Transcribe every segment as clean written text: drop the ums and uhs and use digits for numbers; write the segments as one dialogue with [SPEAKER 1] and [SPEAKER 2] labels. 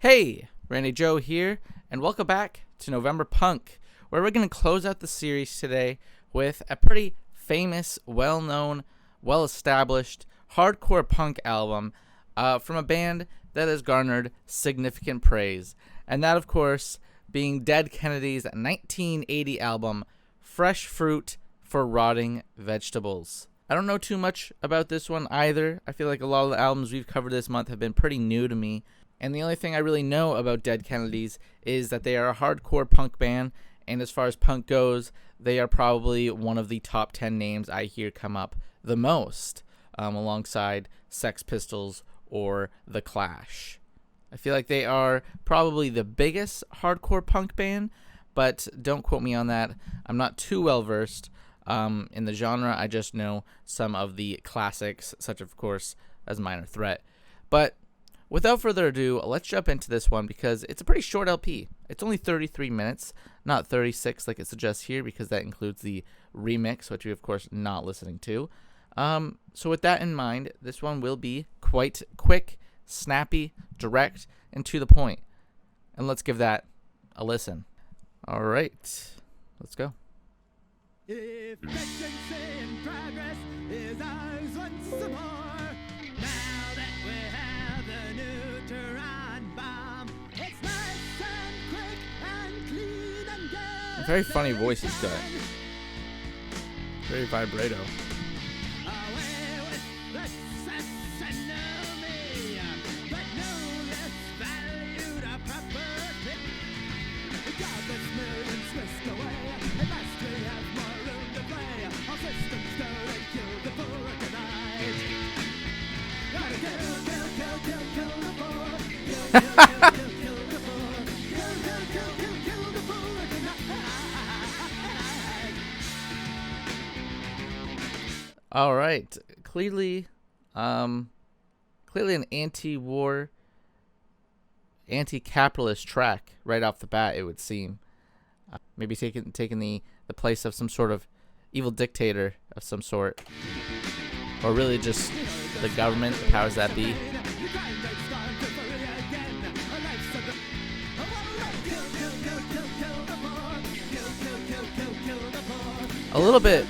[SPEAKER 1] Hey, Randy Joe here, and welcome back to November Punk, where we're going to close out the series today with a pretty famous, well-known, well-established hardcore punk album from a band that has garnered significant praise, and that, of course, being Dead Kennedy's 1980 album, Fresh Fruit for Rotting Vegetables. I don't know too much about this one either. I feel like a lot of the albums we've covered this month have been pretty new to me. And the only thing I really know about Dead Kennedys is that they are a hardcore punk band, and as far as punk goes, they are probably one of the top 10 names I hear come up the most, alongside Sex Pistols or The Clash. I feel like they are probably the biggest hardcore punk band, but don't quote me on that. I'm not too well versed in the genre. I just know some of the classics, such of course as Minor Threat. But without further ado, let's jump into this one because it's a pretty short LP. It's only 33 minutes, not 36 like it suggests here, because that includes the remix, which we of course not listening to. So with that in mind, this one will be quite quick, snappy, direct, and to the point. And let's give that a listen. All right, let's go.
[SPEAKER 2] If efficiency in progress is ours once more, now that we have the neutron bomb, it's nice and quick and clean and good.
[SPEAKER 1] Very funny voice he's got. Very vibrato.
[SPEAKER 2] Away with the sesame, but no less valued a property. Godless millions whisked away, at last we have more room to play. Our systems go and kill the organized. Gotta kill the poor. Kill the poor. Kill the organized.
[SPEAKER 1] All right, clearly an anti-war, anti-capitalist track right off the bat, it would seem. Maybe taking the place of some sort of evil dictator of some sort, or really just the government, the powers that be. A little bit.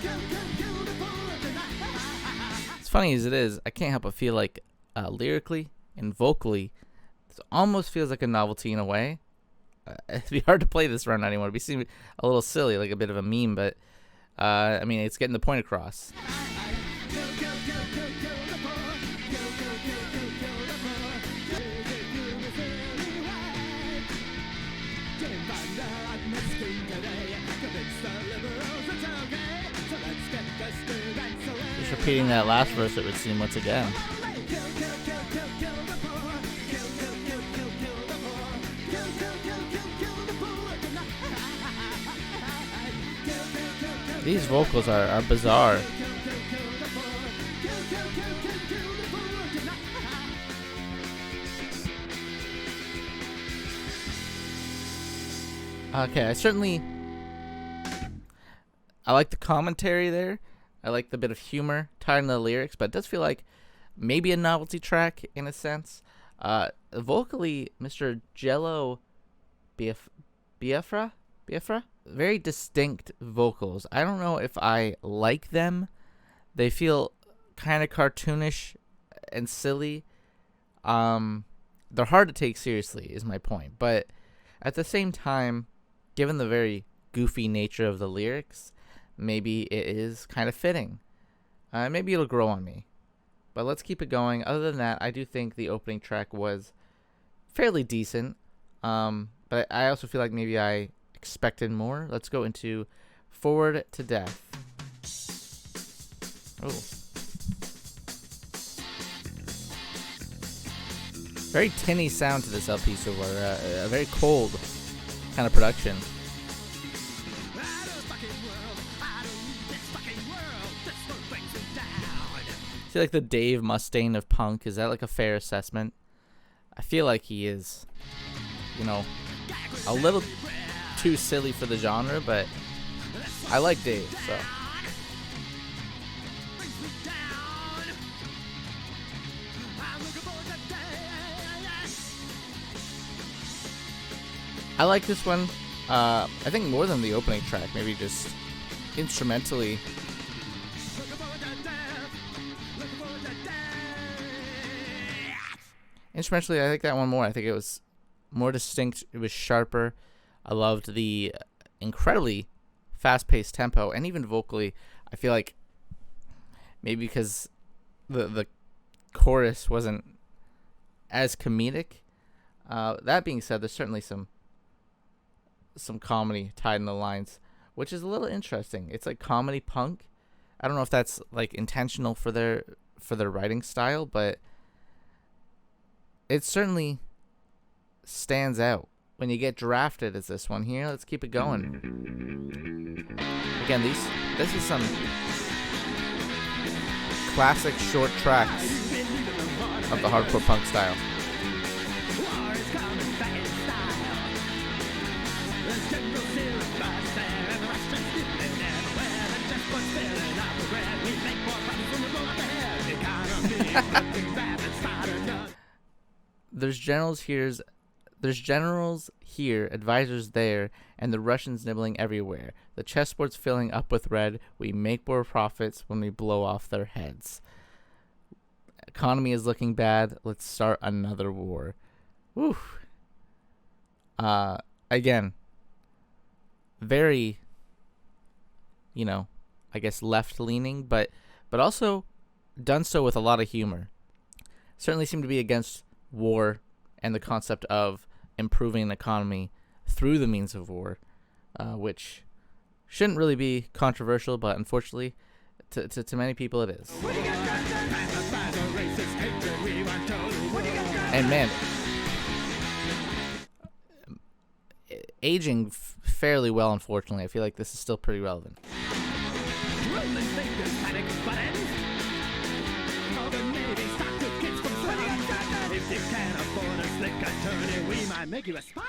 [SPEAKER 1] As funny as it is, I can't help but feel like lyrically and vocally, it almost feels like a novelty in a way. It'd be hard to play this around anymore. It'd be seem a little silly, like a bit of a meme, but I mean, it's getting the point across. Just repeating that last verse, it would seem, once again. These vocals are bizarre. Okay, I like the commentary there. I like the bit of humor tied into the lyrics, but it does feel like maybe a novelty track in a sense. Vocally, Mr. Jello Biafra? Very distinct vocals. I don't know if I like them. They feel kind of cartoonish and silly. They're hard to take seriously, is my point. But at the same time, given the very goofy nature of the lyrics, maybe it is kind of fitting. Maybe it'll grow on me. But let's keep it going. Other than that, I do think the opening track was fairly decent. But I also feel like maybe I expected more. Let's go into Forward to Death. Oh. Very tinny sound to this LP so far. A very cold kind of production. I feel like the Dave Mustaine of punk. Is that like a fair assessment? I feel like he is, a little too silly for the genre, but I like Dave, so. I like this one. I think more than the opening track. Maybe just instrumentally. Instrumentally, I like that one more. I think it was more distinct. It was sharper. I loved the incredibly fast-paced tempo, and even vocally, I feel like maybe because the chorus wasn't as comedic. That being said, there's certainly some comedy tied in the lines, which is a little interesting. It's like comedy punk. I don't know if that's like intentional for their writing style, but it certainly stands out. When you get drafted as this one here, let's keep it going. Again, this is some classic short tracks of the hardcore punk style. There's generals here, advisors there, and the Russians nibbling everywhere. The chessboard's filling up with red. We make more profits when we blow off their heads. Economy is looking bad. Let's start another war. Woo. Again, very, I guess left-leaning, but also done so with a lot of humor. Certainly seem to be against war and the concept of improving an economy through the means of war, which shouldn't really be controversial, but unfortunately, to many people it is. And man, aging fairly well, unfortunately. I feel like this is still pretty relevant. If you can't afford a slick attorney, we might make you a spy.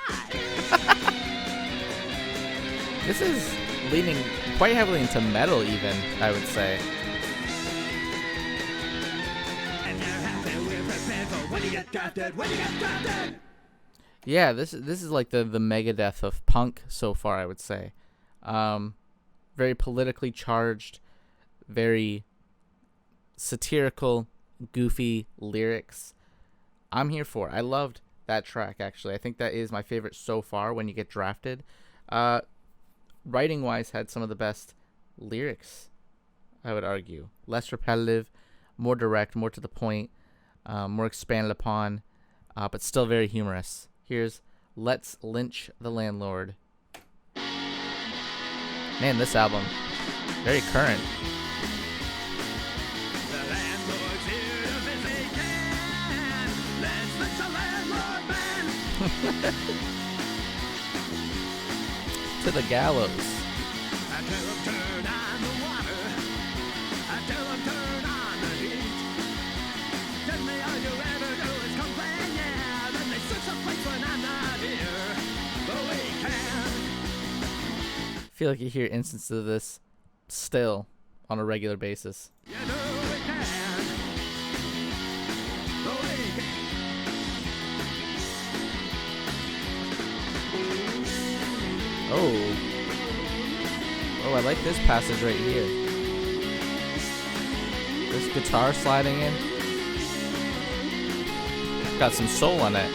[SPEAKER 1] This is leaning quite heavily into metal, even, I would say. And you're happy we're prepared for when you get drafted, Yeah, this is like the Megadeth of punk so far, I would say. Very politically charged, very satirical, goofy lyrics. I'm here for it. I loved that track, actually. I think that is my favorite so far, When You Get Drafted. Writing-wise, had some of the best lyrics, I would argue. Less repetitive, more direct, more to the point, more expanded upon, but still very humorous. Here's Let's Lynch the Landlord. Man, this album, very current. To the gallows. I tell them turn on the water. I tell them turn on the heat. Tell me all you ever do is complain, yeah. Then they switch the place when I'm not here. But we can. I feel like you hear instances of this still on a regular basis. You know we can. But we can. Oh, I like this passage right here. This guitar sliding in. Got some soul on it.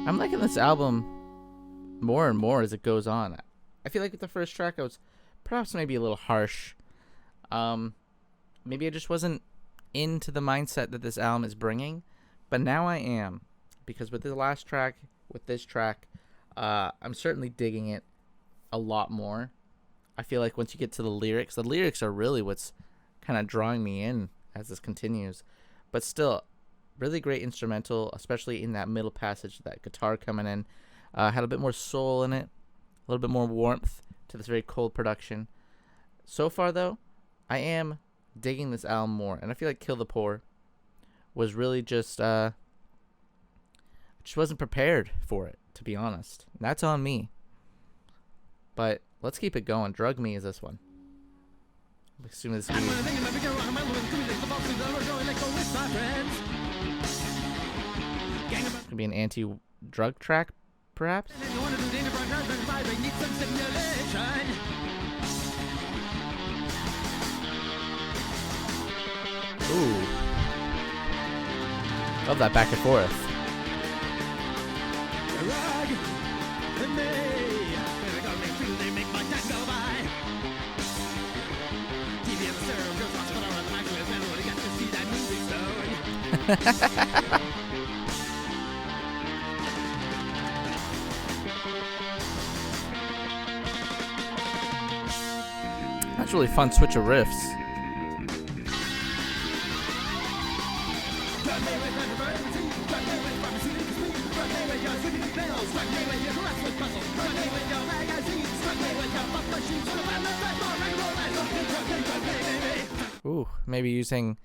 [SPEAKER 1] I'm liking this album more and more as it goes on. I feel like with the first track I was perhaps maybe a little harsh. Maybe I just wasn't into the mindset that this album is bringing, but now I am, because with the last track, with this track, I'm certainly digging it a lot more. I feel like once you get to the lyrics are really what's kind of drawing me in as this continues, but still really great instrumental, especially in that middle passage, that guitar coming in, had a bit more soul in it, a little bit more warmth to this very cold production. So far, though, I am digging this album more, and I feel like Kill the Poor was really just wasn't prepared for it, to be honest. And that's on me. But let's keep it going. Drug Me is this one. I'm assuming this is gonna be an anti-drug track, perhaps. Ooh, love that back and forth. That's really fun switch of riffs. Ooh, maybe using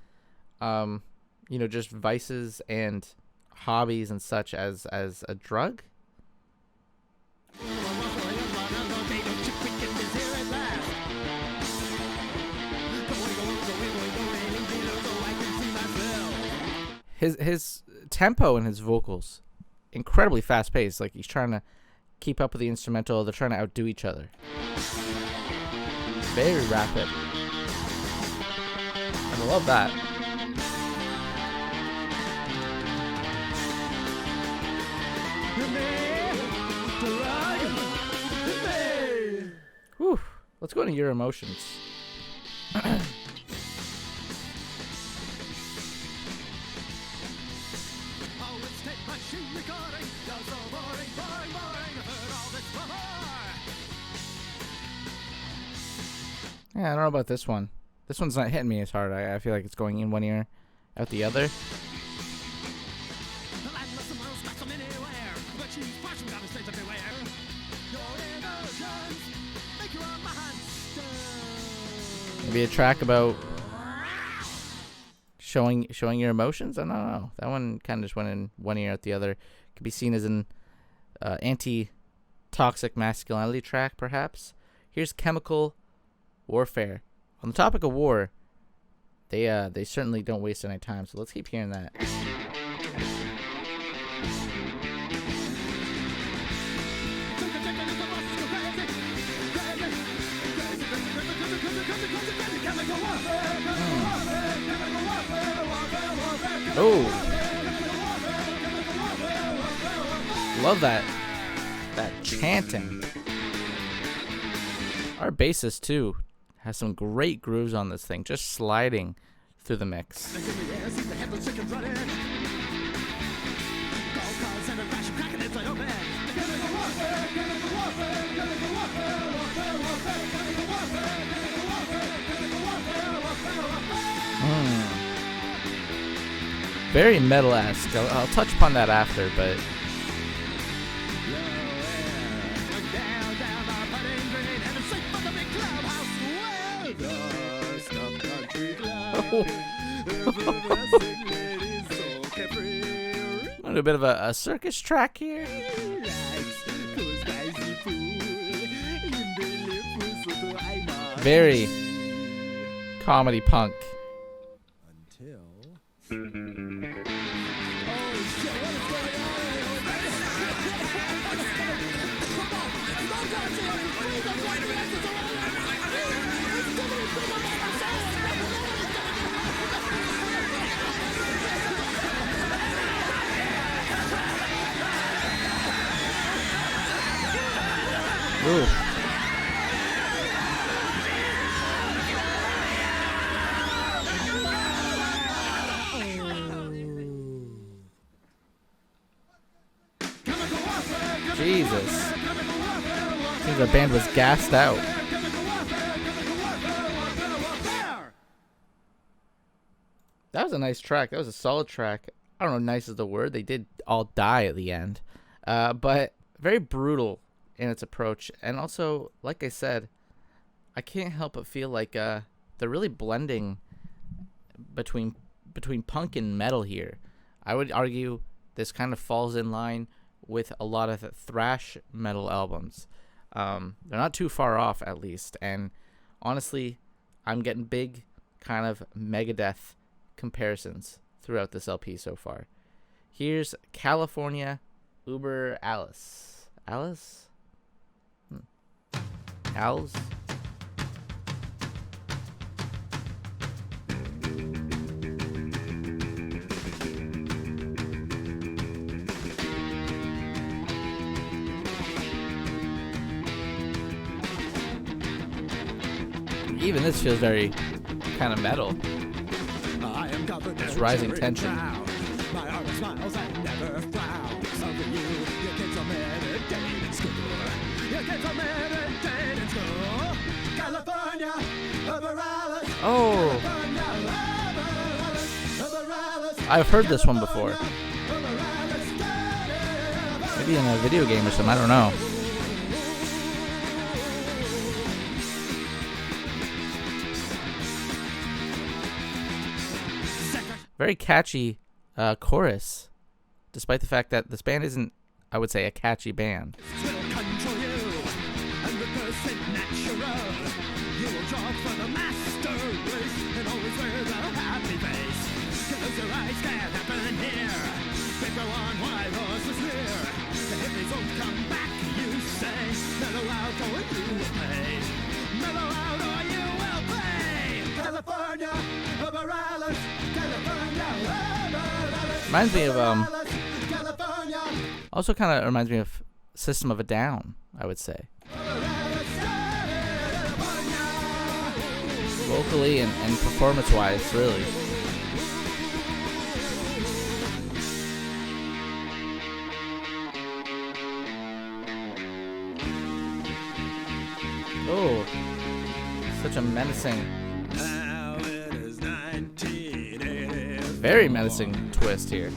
[SPEAKER 1] just vices and hobbies and such as a drug. His tempo and his vocals incredibly fast paced. Like he's trying to keep up with the instrumental. They're trying to outdo each other. Very rapid. And I love that. Whew. Let's go into Your Emotions. Yeah, I don't know about this one. This one's not hitting me as hard. I feel like it's going in one ear, out the other. Maybe a track about showing your emotions. I don't know. That one kind of just went in one ear, out the other. Could be seen as an anti-toxic masculinity track, perhaps. Here's Chemical Warfare. On the topic of war, they certainly don't waste any time. So let's keep hearing that. Oh, love that chanting. Our bassist too has some great grooves on this thing, just sliding through the mix. Very metal-esque. I'll touch upon that after, but a little bit of a circus track here. Very comedy punk. Ooh. Jesus. Seems the band was gassed out. That was a nice track. That was a solid track. I don't know, nice is the word. They did all die at the end. But very brutal in its approach. And also, like I said, I can't help but feel like they're really blending between punk and metal here. I would argue this kind of falls in line with a lot of thrash metal albums. They're not too far off, at least. And honestly, I'm getting big kind of Megadeth comparisons throughout this LP so far. Here's California Uber Alice. Alice? Alice? Even this feels very kind of metal. It's rising tension.
[SPEAKER 2] My heart smiles and never frowns over you. Your kids are meditating in school. Your kids are meditating in school. California, Uber Alice.
[SPEAKER 1] Oh, I've heard this one before. Maybe in a video game or something. I don't know. Very catchy chorus, despite the fact that this band isn't, I would say, a catchy band. Reminds me of also kind of reminds me of System of a Down, I would say, vocally and performance wise, really. Oh, such a menacing, very menacing twist here.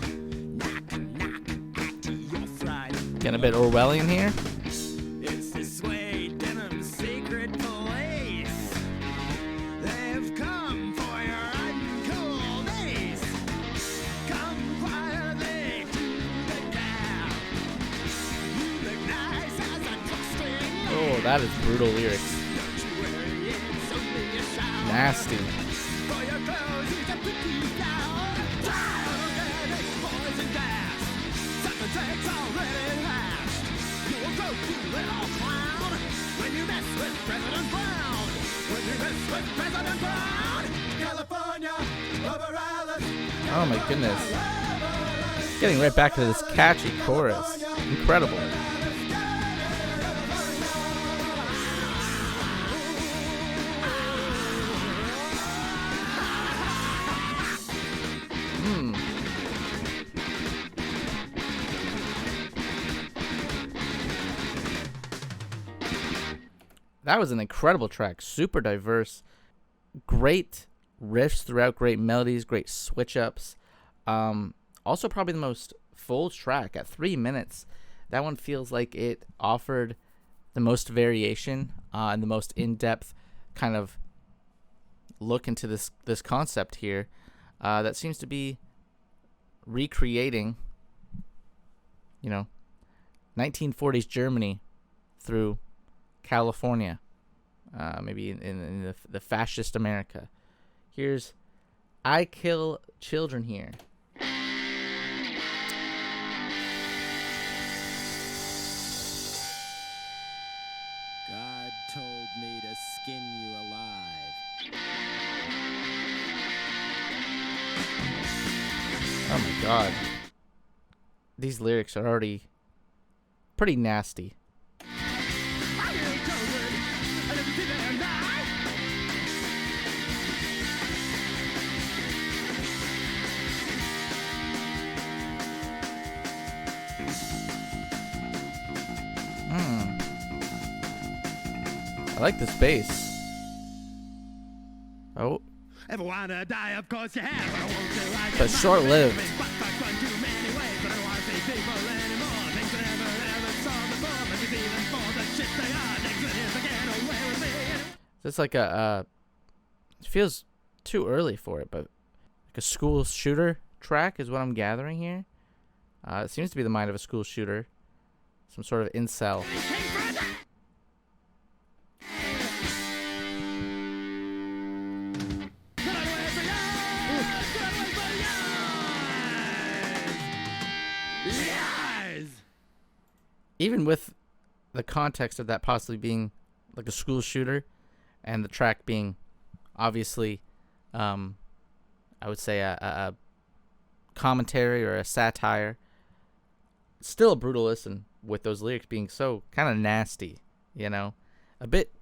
[SPEAKER 1] Getting a bit Orwellian here.
[SPEAKER 2] It's the suede denim secret police. They've come for your uncool days. Come quietly to the cab. You look nice as a trusting.
[SPEAKER 1] Oh, that is brutal lyrics.
[SPEAKER 2] Don't you worry, it's only a shower.
[SPEAKER 1] Nasty.
[SPEAKER 2] For your clothes, you get pretty down. Organic poison gas. Sucker takes already last. You will go to little clown when you mess with President Brown. When you mess with President Brown. California, Uber Alice.
[SPEAKER 1] Oh my goodness. Getting right back to this catchy chorus. Incredible. That was an incredible track. Super diverse. Great riffs throughout. Great melodies. Great switch ups. Also, probably the most full track at 3 minutes. That one feels like it offered the most variation and the most in-depth kind of look into this concept here. That seems to be recreating, 1940s Germany through California, maybe in the fascist America. Here's I Kill Children here.
[SPEAKER 2] God told me to skin you alive.
[SPEAKER 1] Oh my god. These lyrics are already pretty nasty. I like this bass. Oh.
[SPEAKER 2] Ever wanna die? Of course you have. But I won't do like
[SPEAKER 1] But short-lived. It's like it feels too early for it, but like a school shooter track is what I'm gathering here. It seems to be the mind of a school shooter. Some sort of incel. even with the context of that possibly being like a school shooter, and the track being obviously, I would say a commentary or a satire, still a brutal listen with those lyrics being so kind of nasty, a bit,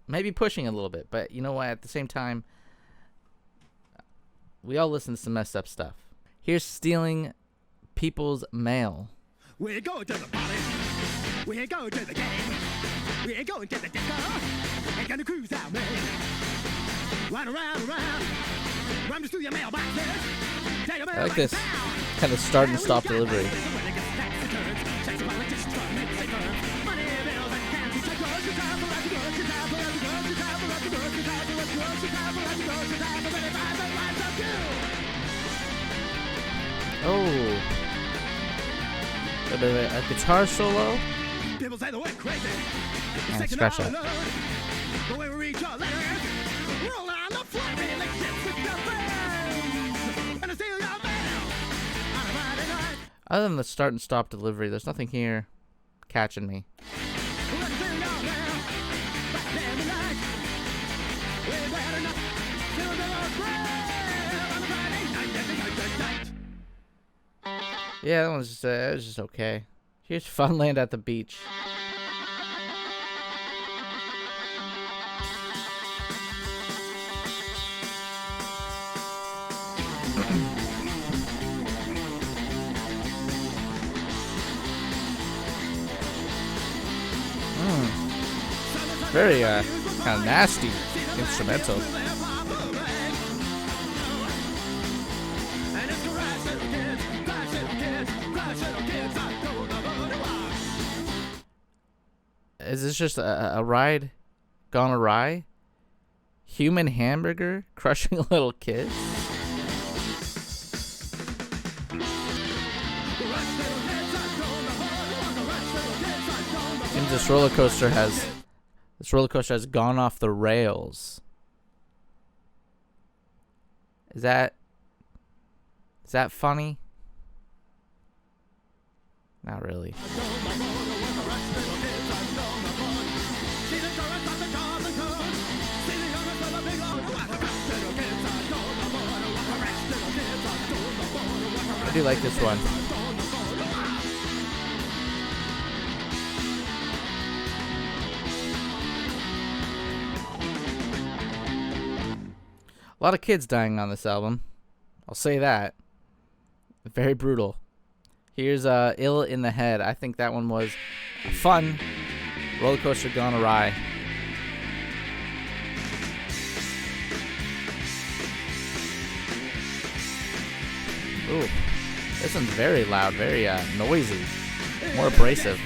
[SPEAKER 1] maybe pushing a little bit, but you know what, at the same time, we all listen to some messed up stuff. Here's Stealing People's Mail.
[SPEAKER 2] We ain't going to the party. We ain't going to the game. We ain't going to the disco. Ain't gonna cruise out, man. Run around. Run just through your mailboxes. Tell your
[SPEAKER 1] I like this kind of start and stop delivery. Oh, a bit of a guitar solo.
[SPEAKER 2] People say the way crazy.
[SPEAKER 1] Yeah, scratch that.
[SPEAKER 2] The way we read your letters. Roll on the floor like ships with your friends. And I steal your mail. On a Friday night.
[SPEAKER 1] Other than the start and stop delivery, there's nothing here catching me.
[SPEAKER 2] Let's steal your mail. Back then the night. We better not steal your friend. On a Friday night.
[SPEAKER 1] Yeah, that one's just it was just okay. Here's Funland at the Beach. Very kind of nasty instrumental. Is this just a ride gone awry? Human hamburger crushing little kids? Seems this roller coaster has gone off the rails. Is that funny? Not really. I do like this one. A lot of kids dying on this album. I'll say that. Very brutal. Here's Ill in the Head. I think that one was a fun roller coaster gone awry. Ooh, this one's very loud, very noisy, more abrasive.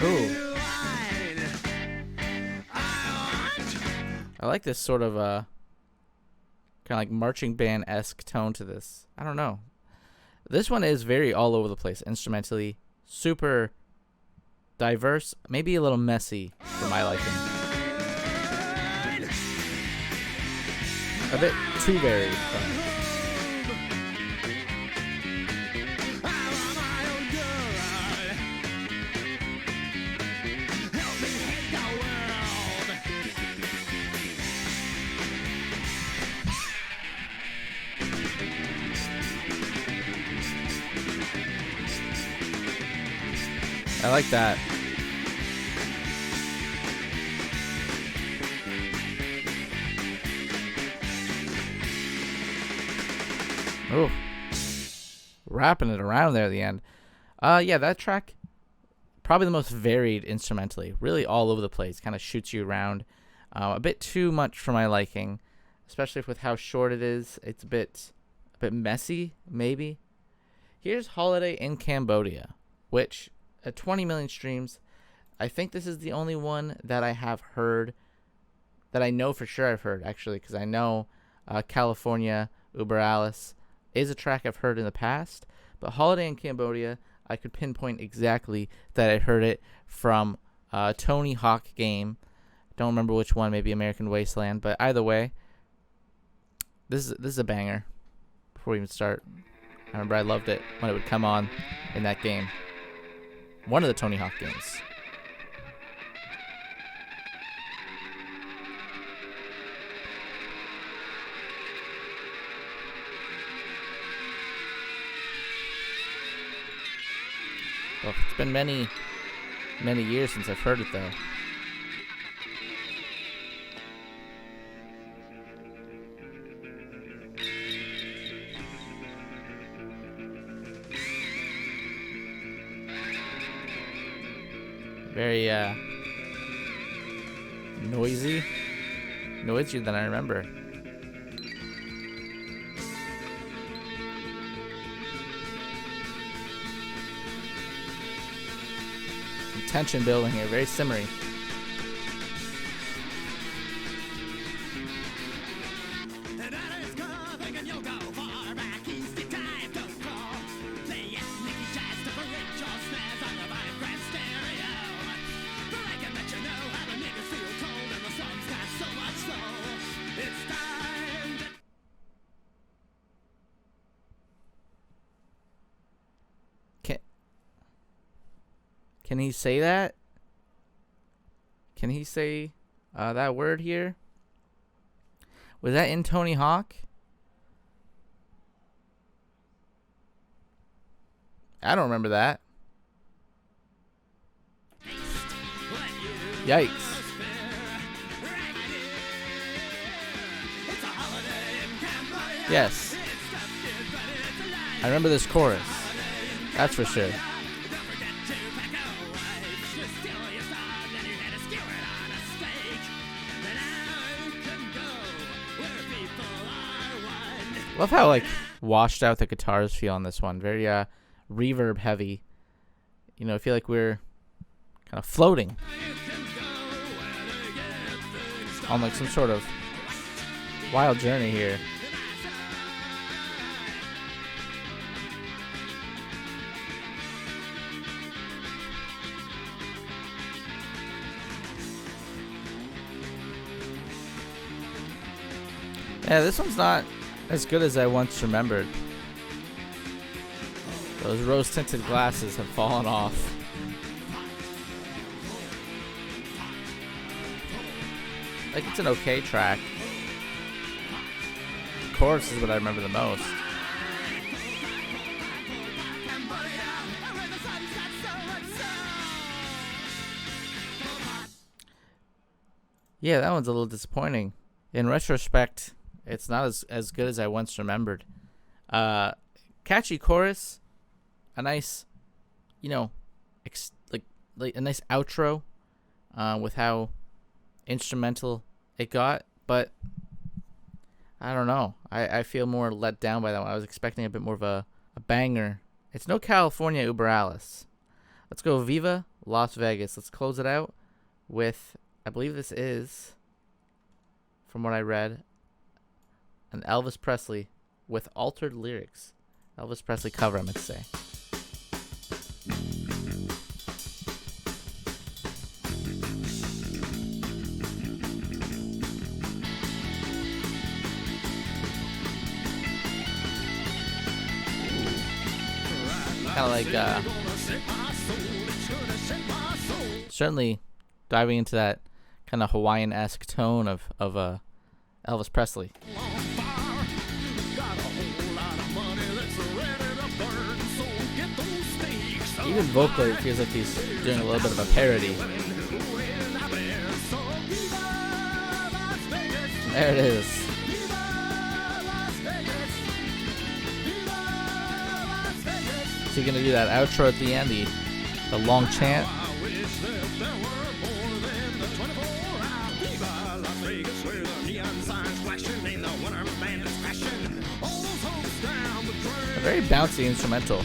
[SPEAKER 1] Ooh. I like this sort of kind of like marching band-esque tone to this. I don't know. This one is very all over the place instrumentally, super diverse, maybe a little messy for my liking. A bit too varied for me. I like that. Oh, wrapping it around there at the end. Yeah, that track, probably the most varied instrumentally. Really all over the place. Kind of shoots you around. A bit too much for my liking, especially with how short it is. It's a bit messy, maybe. Here's Holiday in Cambodia, which at 20 million streams, I think this is the only one that I have heard, that I know for sure I've heard, actually, because I know California, Uber Alice is a track I've heard in the past, But Holiday in Cambodia, I could pinpoint exactly that I heard it from a Tony Hawk game. Don't remember which one, maybe American Wasteland. But either way, this is a banger. Before we even start, I remember I loved it when it would come on in that game. One of the Tony Hawk games. Well, it's been many years since I've heard it, though. Very, noisier than I remember. Some tension building here, very simmery. Can he say that? Can he say that word here? Was that in Tony Hawk? I don't remember that. Yikes. Yes. I remember this chorus. That's for sure. Love how like washed out the guitars feel on this one. Very reverb heavy. You know, I feel like we're kind of floating on like some sort of wild journey here. Yeah, this one's not as good as I once remembered. Those rose-tinted glasses have fallen off. Like, it's an okay track. The chorus is what I remember the most. Yeah, that one's a little disappointing. In retrospect, it's not as good as I once remembered. Catchy chorus, a nice, you know, like a nice outro, with how instrumental it got. But I don't know. I feel more let down by that one. I was expecting a bit more of a banger. It's no California Uber Alice. Let's go Viva Las Vegas. Let's close it out with, I believe this is, from what I read, an Elvis Presley with altered lyrics. Elvis Presley cover, I meant to say. Kind of like, certainly diving into that kind of Hawaiian-esque tone of Elvis Presley. Even vocally, it feels like he's doing a little bit of a parody. There it is. So you're gonna do that outro at the end, the long chant. A very bouncy instrumental.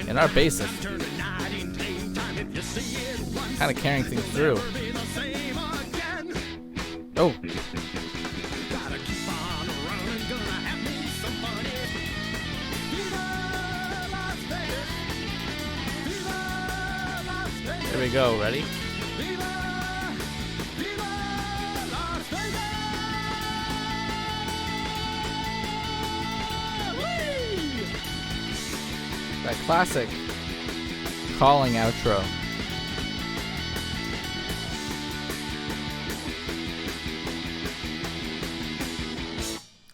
[SPEAKER 1] And our bassist kind of carrying things through. Oh. Here we go. Ready?
[SPEAKER 2] Viva! Viva Las Vegas! Whee!
[SPEAKER 1] That classic calling outro.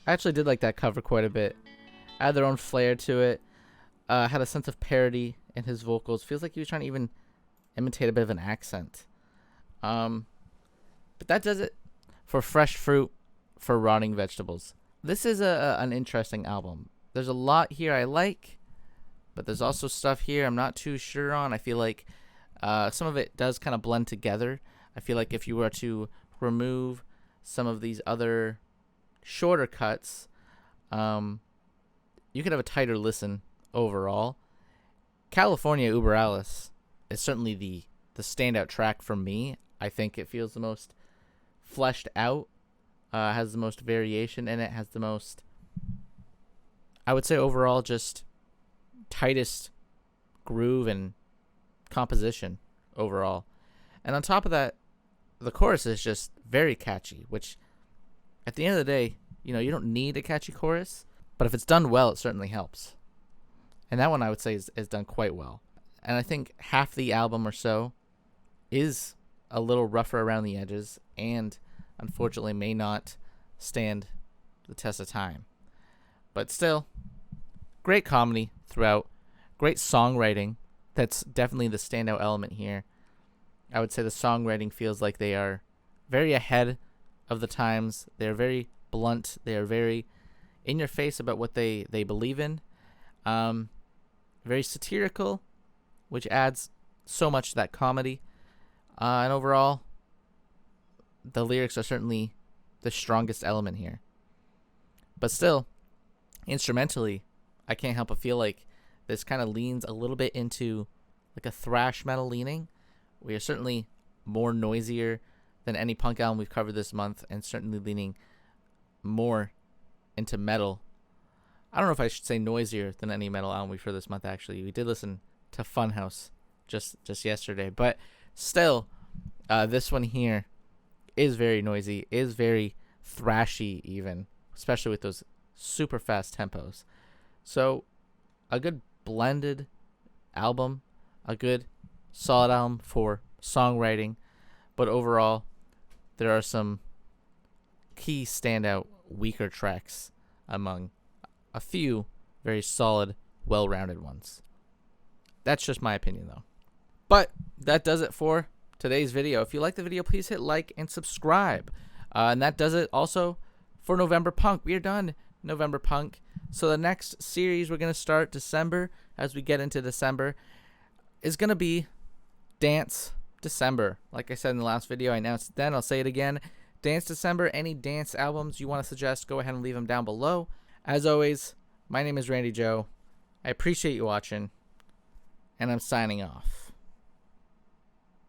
[SPEAKER 1] I actually did like that cover quite a bit. Add their own flair to it. Had a sense of parody in his vocals. Feels like he was trying to even imitate a bit of an accent. But that does it for Fresh Fruit for Rotting Vegetables. This is an interesting album. There's a lot here I like, but there's also stuff here I'm not too sure on. I feel like some of it does kind of blend together. I feel like if you were to remove some of these other shorter cuts, you could have a tighter listen overall. California Uber Alice is certainly the standout track for me. I think it feels the most fleshed out, has the most variation in it, has the most, I would say overall, just tightest groove and composition overall. And on top of that, the chorus is just very catchy, which at the end of the day, you know, you don't need a catchy chorus, but if it's done well, it certainly helps. And that one I would say is done quite well. And I think half the album or so is a little rougher around the edges and unfortunately may not stand the test of time. But still, great comedy throughout, great songwriting. That's definitely the standout element here. I would say the songwriting feels like they are very ahead of the times. They're very blunt. They are very in your face about what they believe in. Very satirical, which adds so much to that comedy. And overall, the lyrics are certainly the strongest element here. But still, instrumentally, I can't help but feel like this kind of leans a little bit into like a thrash metal leaning. We are certainly more noisier than any punk album we've covered this month, and certainly leaning more into metal. I don't know if I should say noisier than any metal album we've heard this month, actually. We did listen to Funhouse just yesterday, but still, this one here is very noisy, is very thrashy even, especially with those super fast tempos. So, a good blended album, a good solid album for songwriting, but overall, there are some key standout weaker tracks among a few very solid, well-rounded ones. That's just my opinion, though. But that does it for today's video. If you like the video, please hit like and subscribe. And that does it also for November Punk. We are done November Punk. So the next series we're going to start December, as we get into December, is going to be Dance December. Like I said in the last video, I announced it then. I'll say it again. Dance December. Any dance albums you want to suggest, go ahead and leave them down below. As always, my name is Randy Joe. I appreciate you watching, and I'm signing off.